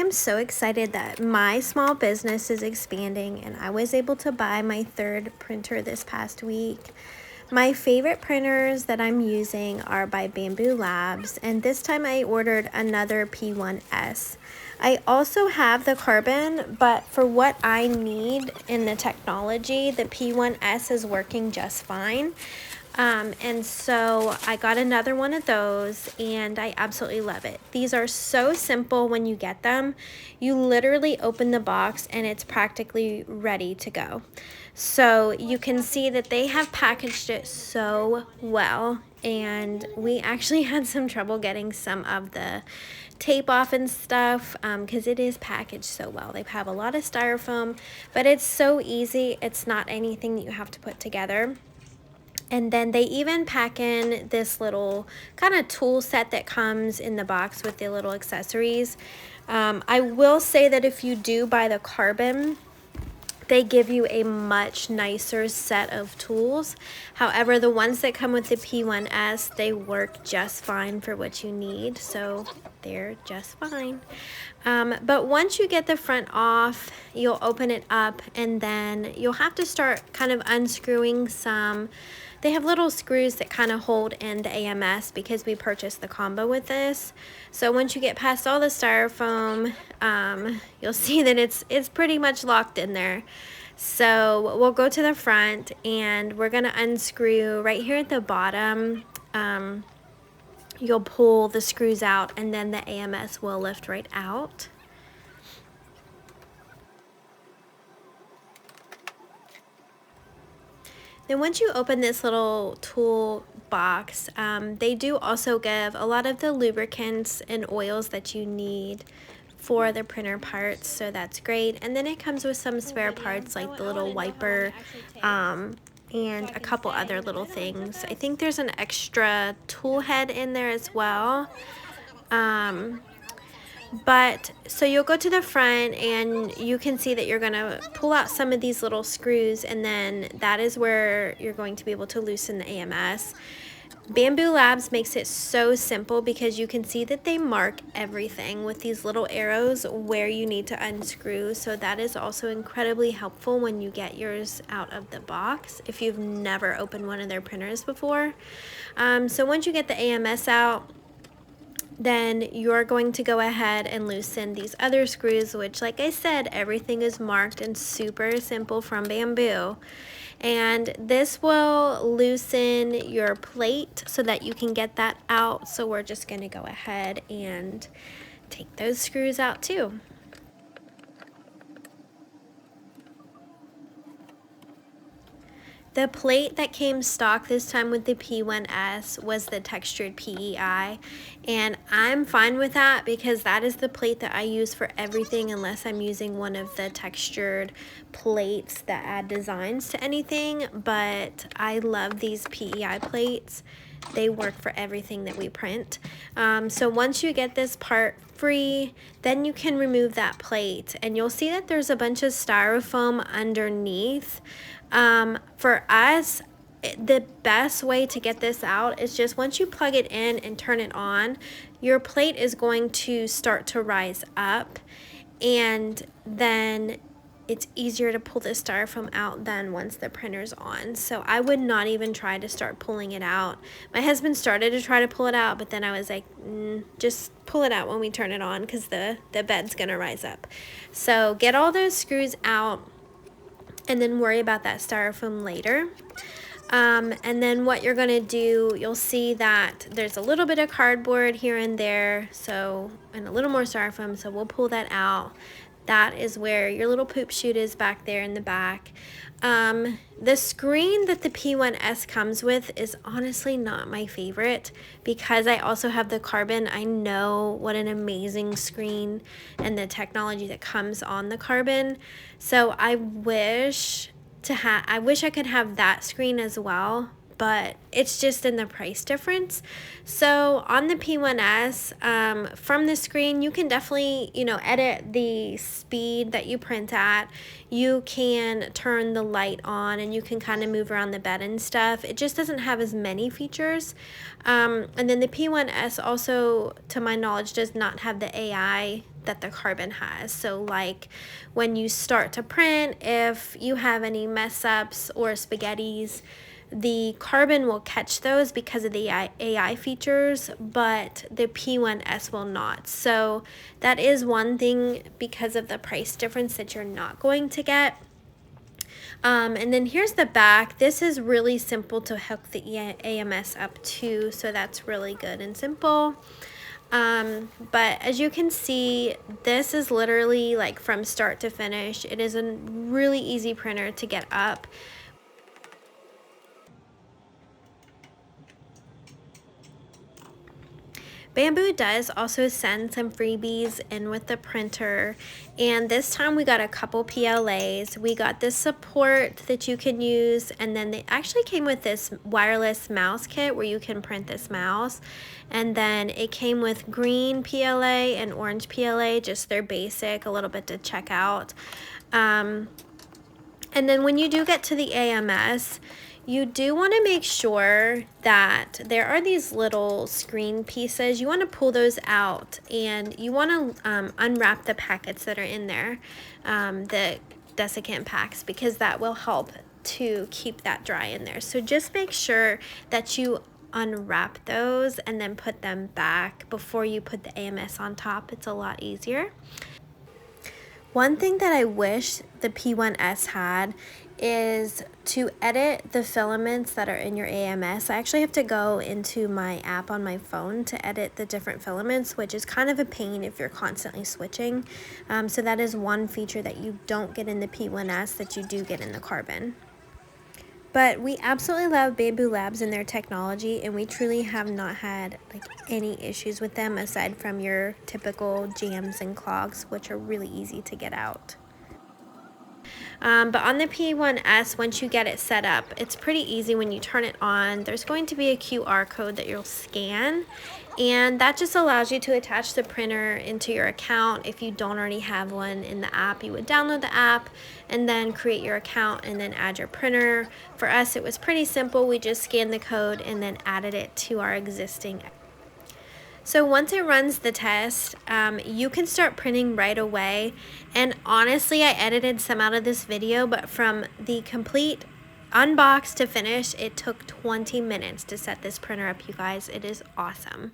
am so excited that my small business is expanding and I was able to buy my third printer this past week. My favorite printers that I'm using are by Bambu Labs, and this time I ordered another P1S. I also have the carbon, but for what I need in the technology, the P1S is working just fine. And so I got another one of those and I absolutely love it. These are so simple when you get them. You literally open the box and it's practically ready to go. So you can see that they have packaged it so well, and we actually had some trouble getting some of the tape off and stuff because it is packaged so well. They have a lot of styrofoam, but it's so easy. It's not anything that you have to put together. And then they even pack in this little kind of tool set that comes in the box with the little accessories. I will say that if you do buy the carbon, they give you a much nicer set of tools. However, the ones that come with the P1S, they work just fine for what you need, so they're just fine. But once you get the front off, you'll open it up and then you'll have to start kind of unscrewing some. They have little screws that kind of hold in the AMS because we purchased the combo with this. So once you get past all the styrofoam, you'll see that it's pretty much locked in there. So we'll go to the front and we're gonna unscrew right here at the bottom. You'll pull the screws out and then the AMS will lift right out. Then once you open this little tool box, they do also give a lot of the lubricants and oils that you need for the printer parts, so that's great. And then it comes with some spare parts like the little wiper and a couple other little things. I think there's an extra tool head in there as well. But so you'll go to the front and you can see that you're gonna pull out some of these little screws, and then that is where you're going to be able to loosen the AMS. Bambu Labs makes it so simple because you can see that they mark everything with these little arrows where you need to unscrew. So that is also incredibly helpful when you get yours out of the box if you've never opened one of their printers before. So once you get the AMS out, then you're going to go ahead and loosen these other screws, which, like I said, everything is marked and super simple from Bambu. And this will loosen your plate so that you can get that out. So we're just going to go ahead and take those screws out too. The plate that came stock this time with the P1S was the textured PEI, and I'm fine with that because that is the plate that I use for everything unless I'm using one of the textured plates that add designs to anything. But I love these PEI plates. They work for everything that we print. So once you get this part free, then you can remove that plate and you'll see that there's a bunch of styrofoam underneath. For us, the best way to get this out is just once you plug it in and turn it on, your plate is going to start to rise up, and then it's easier to pull the styrofoam out than once the printer's on. So I would not even try to start pulling it out. My husband started to try to pull it out, but then I was like, just pull it out when we turn it on because the bed's gonna rise up. So get all those screws out and then worry about that styrofoam later. And then what you're gonna do, you'll see that there's a little bit of cardboard here and there, so, and a little more styrofoam, so we'll pull that out. That is where your little poop chute is back there in the back. The screen that the P1S comes with is honestly not my favorite because I also have the carbon. I know what an amazing screen and the technology that comes on the carbon. So I wish I could have that screen as well, but it's just in the price difference. So on the P1S, from the screen, you can definitely, edit the speed that you print at. You can turn the light on, and you can kind of move around the bed and stuff. It just doesn't have as many features. And then the P1S also, to my knowledge, does not have the AI that the Carbon has. So like when you start to print, if you have any mess ups or spaghettis, the Carbon will catch those because of the AI features, but the P1S will not. So that is one thing because of the price difference that you're not going to get. And then here's the back. This is really simple to hook the AMS up to, so that's really good and simple. But as you can see, this is literally like from start to finish. It is a really easy printer to get up. Bambu does also send some freebies in with the printer, and this time we got a couple PLAs. We got this support that you can use, and then they actually came with this wireless mouse kit where you can print this mouse, and then it came with green PLA and orange PLA, just their basic, a little bit to check out. And then when you do get to the AMS, you do want to make sure that there are these little screen pieces. You want to pull those out, and you want to unwrap the packets that are in there, the desiccant packs, because that will help to keep that dry in there. So just make sure that you unwrap those and then put them back before you put the AMS on top. It's a lot easier. One thing that I wish the P1S had is to edit the filaments that are in your AMS. I actually have to go into my app on my phone to edit the different filaments, which is kind of a pain if you're constantly switching. So that is one feature that you don't get in the P1S that you do get in the Carbon. But we absolutely love Bambu Labs and their technology, and we truly have not had like any issues with them aside from your typical jams and clogs, which are really easy to get out. But on the P1S, once you get it set up, it's pretty easy. When you turn it on, there's going to be a QR code that you'll scan, and that just allows you to attach the printer into your account. If you don't already have one in the app, you would download the app and then create your account and then add your printer. For us, it was pretty simple. We just scanned the code and then added it to our existing. So once it runs the test, you can start printing right away. And honestly, I edited some out of this video, but from the complete unbox to finish, it took 20 minutes to set this printer up, you guys. It is awesome.